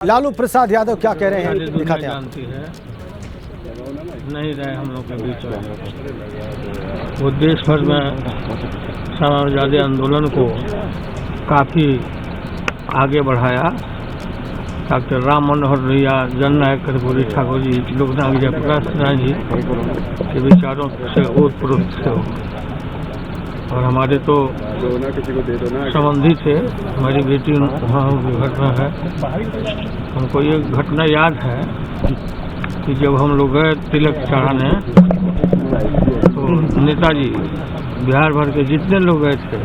लालू प्रसाद यादव क्या कह रहे हैं दिखाते हैं। जानती है नहीं रहे हम लोग के बीच में। वो देश भर में समाजवादी आंदोलन को काफ़ी आगे बढ़ाया। डॉक्टर राम मनोहर लोहिया, जननायक कर्पूरी ठाकुर जी, लोकनायक जयप्रकाश नारायण जी के विचारों से ओतप्रोत थे। और हमारे तो संबंधी थे, हमारी बेटी वहाँ की घटना है। हमको ये घटना याद है कि जब हम लोग गए तिलक चढ़ाने तो नेताजी बिहार भर के जितने लोग गए थे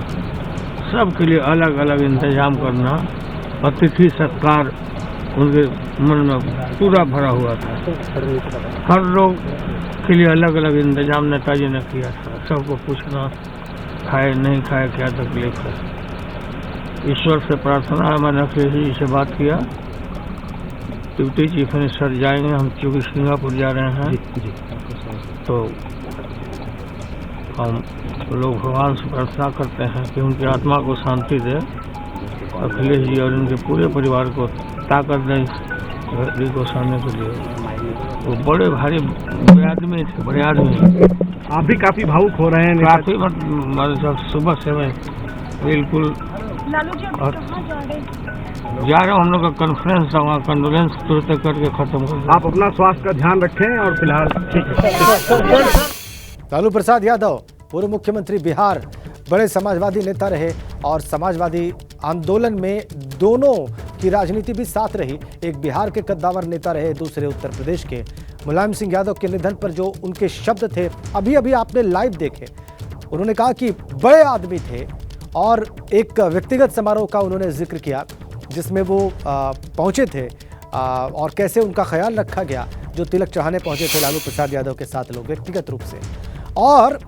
सबके लिए अलग अलग इंतजाम करना, अतिथि सत्कार उनके मन में पूरा भरा हुआ था। हर लोग के लिए अलग अलग इंतजाम नेताजी ने किया था। सबको पूछना खाए नहीं खाए क्या तकलीफ है। ईश्वर से प्रार्थना है, मैंने अखिलेश जी से बात किया, डिप्टी चीफ मिनिस्टर जाएंगे, हम चूँकि सिंगापुर जा रहे हैं तो हम लोग भगवान से प्रार्थना करते हैं कि उनकी आत्मा को शांति दे। अखिलेश जी और उनके पूरे परिवार को ताकत दें घड़ी को सहने के लिए। वो बड़े भारी आदमी थे, बड़े आदमी। आप भी काफी भावुक हो रहे हैं। काफी मतलब सुबह से मैं बिल्कुल जा रहा हूँ। हम लोग का कॉन्फ्रेंस था, वहाँ कंडोलेंस तुरंत करके खत्म कर। आप अपना स्वास्थ्य का ध्यान रखें और फिलहाल ठीक है। लालू प्रसाद यादव पूर्व मुख्यमंत्री बिहार, बड़े समाजवादी नेता रहे और समाजवादी आंदोलन में दोनों की राजनीति भी साथ रही। एक बिहार के कद्दावर नेता रहे, दूसरे उत्तर प्रदेश के। मुलायम सिंह यादव के निधन पर जो उनके शब्द थे अभी अभी आपने लाइव देखे। उन्होंने कहा कि बड़े आदमी थे और एक व्यक्तिगत समारोह का उन्होंने जिक्र किया जिसमें वो पहुंचे थे और कैसे उनका ख्याल रखा गया। जो तिलक चढ़ाने पहुंचे थे लालू प्रसाद यादव के साथ लोग व्यक्तिगत रूप से, और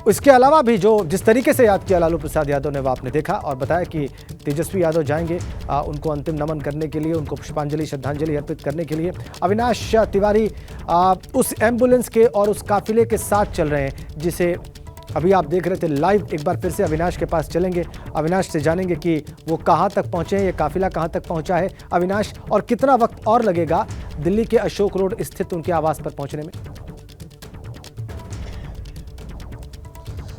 इसके अलावा भी जो जिस तरीके से याद किया लालू प्रसाद यादव ने वो आपने देखा। और बताया कि तेजस्वी यादव जाएंगे उनको अंतिम नमन करने के लिए, उनको पुष्पांजलि श्रद्धांजलि अर्पित करने के लिए। अविनाश तिवारी उस एम्बुलेंस के और उस काफिले के साथ चल रहे हैं जिसे अभी आप देख रहे थे लाइव। एक बार फिर से अविनाश के पास चलेंगे, अविनाश से जानेंगे कि वो कहाँ तक पहुँचे हैं, ये काफिला कहाँ तक पहुँचा है अविनाश, और कितना वक्त और लगेगा दिल्ली के अशोक रोड स्थित उनके आवास पर पहुँचने में।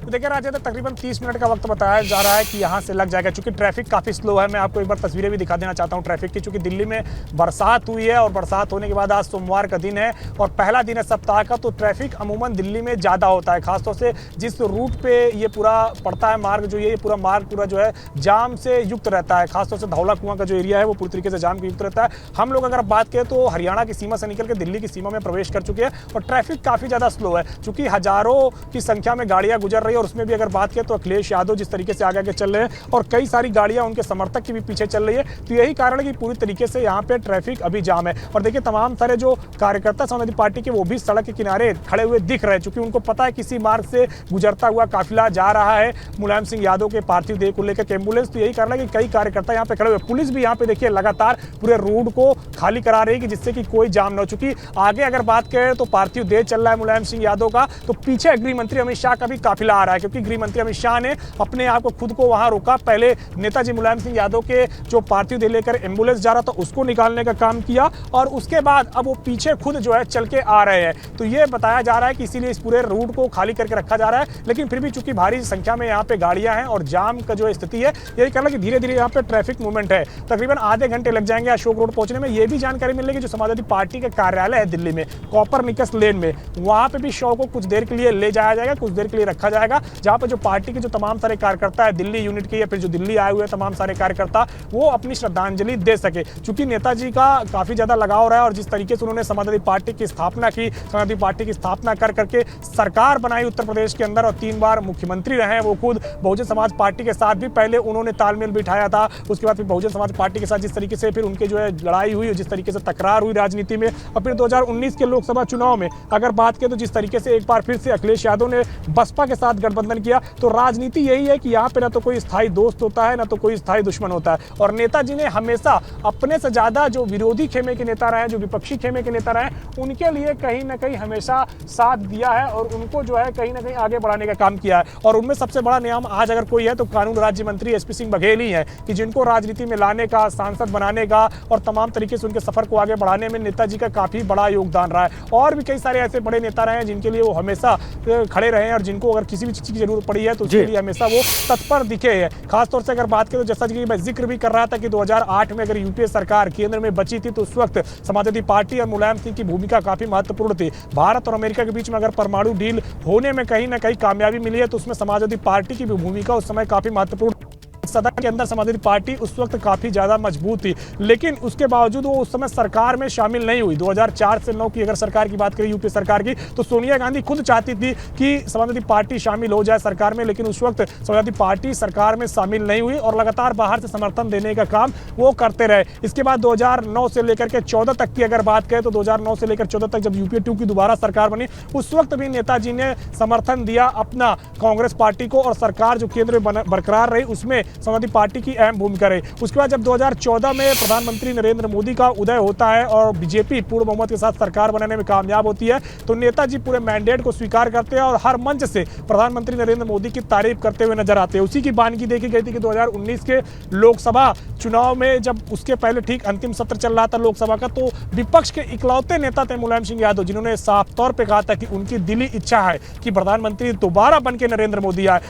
देखिए राजेंद्र, तकरीबन 30 मिनट का वक्त बताया जा रहा है कि यहाँ से लग जाएगा, क्योंकि ट्रैफिक काफ़ी स्लो है। मैं आपको एक बार तस्वीरें भी दिखा देना चाहता हूँ ट्रैफिक की, क्योंकि दिल्ली में बरसात हुई है और बरसात होने के बाद आज सोमवार का दिन है और पहला दिन है सप्ताह का, तो ट्रैफिक अमूमन दिल्ली में ज़्यादा होता है। खासतौर से जिस रूट पे ये पूरा पड़ता है मार्ग, जो ये पूरा मार्ग पूरा जो है जाम से युक्त रहता है। खासतौर से धौला कुआं का जो एरिया है वो पूरी तरीके से जाम के युक्त रहता है। हम लोग अगर बात करें तो हरियाणा की सीमा से निकल के दिल्ली की सीमा में प्रवेश कर चुके हैं और ट्रैफिक काफ़ी ज़्यादा स्लो है, चूँकि हज़ारों की संख्या में गाड़ियाँ गुजर रही है। और उसमें भी अगर बात तो अखिलेश यादव जिस तरीके से आगे चल रहे हैं और कई सारी गाड़ियां उनके समर्थक की भी पीछे चल रही है, तो यही कारण है कि पूरी तरीके से यहां पे ट्रैफिक अभी जाम है। और देखिए तमाम सारे जो कार्यकर्ता समाजवादी पार्टी के वो भी सड़क के किनारे खड़े हुए दिख रहे हैं, क्योंकि उनको पता है किसी मार्ग से गुजरता हुआ काफिला जा रहा है मुलायम सिंह यादव के पार्थिव देह को लेकर एम्बुलेंस। तो यही कारण है कि कई कार्यकर्ता यहाँ पे खड़े हुए। पुलिस भी यहाँ पे देखिए लगातार पूरे रोड को खाली करा रही है कि जिससे कि कोई जाम न हो। चुकी आगे अगर बात करें तो पार्थिव देह चल रहा है मुलायम सिंह यादव का, तो पीछे गृह मंत्री अमित शाह का भी काफिला आ रहा है, क्योंकि गृह मंत्री अमित शाह ने अपने आप को खुद को वहां रोका। पहले नेताजी मुलायम सिंह यादव के जो पार्थिव देह लेकर एम्बुलेंस जा रहा था उसको निकालने का काम किया और उसके बाद अब वो पीछे खुद जो है चल के आ रहे हैं। तो ये बताया जा रहा है कि इसीलिए इस पूरे रूट को खाली करके रखा जा रहा है। लेकिन फिर भी चूंकि भारी संख्या में यहाँ पे गाड़ियां हैं और जाम का जो स्थिति है, यही कारण है कि धीरे धीरे यहाँ पे ट्रैफिक मूवमेंट है। तकरीबन आधे घंटे लग जाएंगे अशोक रोड पहुंचने में। ये भी जानकारी मिलेगी जो समाजवादी पार्टी का कार्यालय है दिल्ली में कॉपरनिकस लेन में, वहां पे भी शव को कुछ देर के लिए ले जाया जाएगा, कुछ देर के लिए रखा जाएगा, जहां पे जो पार्टी के जो तमाम सारे कार्यकर्ता है दिल्ली यूनिट के या फिर जो दिल्ली आए हुए तमाम सारे कार्यकर्ता वो अपनी श्रद्धांजलि दे सके। चूंकि नेताजी का काफी ज्यादा लगाव रहा है और जिस तरीके से उन्होंने समाजवादी पार्टी की स्थापना की, समाजवादी पार्टी की स्थापना कर करके सरकार बनाई उत्तर प्रदेश के अंदर और 3 बार मुख्यमंत्री रहे हैं। वो खुद बहुजन समाज पार्टी के साथ भी पहले उन्होंने तालमेल बिठाया था, उसके बाद फिर बहुजन समाज पार्टी के साथ जिस तरीके से फिर उनके जो है लड़ाई हुई, जिस तरीके से तकरार हुई राजनीति में, और फिर 2019 के लोकसभा चुनाव में अगर बात करें तो जिस तरीके से एक बार फिर से अखिलेश यादव ने बसपा के साथ गठबंधन किया। तो राजनीति यही है कि यहाँ पे ना तो कोई स्थायी दोस्त होता है, ना तो कोई स्थायी दुश्मन होता है। और नेताजी ने हमेशा अपने से ज्यादा जो विरोधी खेमे के नेता रहे, जो विपक्षी खेमे के नेता रहे, उनके लिए कहीं ना कहीं हमेशा साथ दिया है और उनको जो है कहीं ना कहीं आगे बढ़ाने का काम किया है। और उनमें सबसे बड़ा नाम आज अगर कोई है तो कानून राज्य मंत्री एसपी सिंह बघेल ही है, कि जिनको राजनीति में लाने का, सांसद बनाने का और तमाम तरीके से उनके सफर को आगे बढ़ाने में नेताजी का काफी बड़ा योगदान रहा है। और भी कई सारे ऐसे बड़े नेता रहे हैं जिनके लिए वो हमेशा खड़े रहे हैं और जिनको अगर किसी भी चीज की जरूरत पड़ी है तो उसके लिए हमेशा वो तत्पर दिखे हैं। खासतौर से अगर बात करें तो जैसा कि मैं जिक्र भी कर रहा था कि 2008 में अगर यूपीए सरकार केंद्र में बची थी तो उस वक्त समाजवादी पार्टी और मुलायम सिंह की भूमिका काफी महत्वपूर्ण थी। भारत और अमेरिका के बीच में अगर परमाणु डील होने में कहीं ना कहीं कामयाबी मिली है तो उसमें समाजवादी पार्टी की भी भूमिका उस समय काफी महत्वपूर्ण। सदन के अंदर समाजवादी पार्टी उस वक्त काफी ज्यादा मजबूत थी, लेकिन उसके बावजूद वो उस समय सरकार में शामिल नहीं हुई। 2004 से 9 की अगर सरकार की बात करें यूपी सरकार की, तो सोनिया गांधी खुद चाहती थी कि समाजवादी पार्टी शामिल हो जाए सरकार में, लेकिन उस वक्त समाजवादी पार्टी सरकार में शामिल नहीं हुई और लगातार बाहर से समर्थन देने का काम वो करते रहे। इसके बाद 2009 से लेकर के 14 तक की अगर बात करें तो 2009 से लेकर 14 तक जब यूपीए 2 की दोबारा सरकार बनी, उस वक्त भी नेताजी ने समर्थन दिया अपना कांग्रेस पार्टी को और सरकार जो केंद्र में बरकरार रही उसमें समाजवादी पार्टी की अहम भूमिका रही। उसके बाद जब 2014 में प्रधानमंत्री नरेंद्र मोदी का उदय होता है और बीजेपी पूर्ण बहुमत के साथ सरकार बनाने में कामयाब होती है, तो नेताजी पूरे मैंडेट को स्वीकार करते हैं और हर मंच से प्रधानमंत्री नरेंद्र मोदी की तारीफ करते हुए नजर आते हैं। उसी की बानगी देखी गई थी कि 2019 के लोकसभा चुनाव में जब उसके पहले ठीक अंतिम सत्र चल रहा था लोकसभा का, तो विपक्ष के इकलौते नेता थे मुलायम सिंह यादव, जिन्होंने साफ तौर पर कहा था कि उनकी दिली इच्छा है कि प्रधानमंत्री दोबारा बन के नरेंद्र मोदी आए।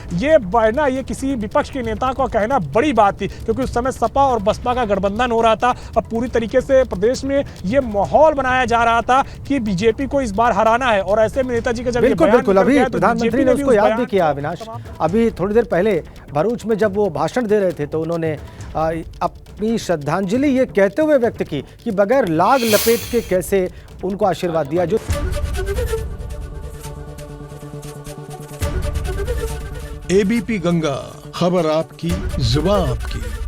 ये किसी विपक्ष के नेता को कहना बड़ी बात थी, क्योंकि उस समय सपा और बसपा का गठबंधन हो रहा था। अब पूरी तरीके से प्रदेश में ये माहौल बनाया जा रहा था कि बीजेपी को इस बार हराना है। और ऐसे में नेताजी का जब बिल्कुल अभी प्रधानमंत्री ने उसको याद भी किया अविनाश। अभी थोड़ी देर पहले भरूच में जब वो भाषण दे रहे थे तो उन्होंने अपनी श्रद्धांजलि ये कहते हुए व्यक्त की कि बगैर लाग लपेट के कैसे उनको आशीर्वाद दिया। जो एबीपी गंगा, खबर आपकी, जुबान आपकी।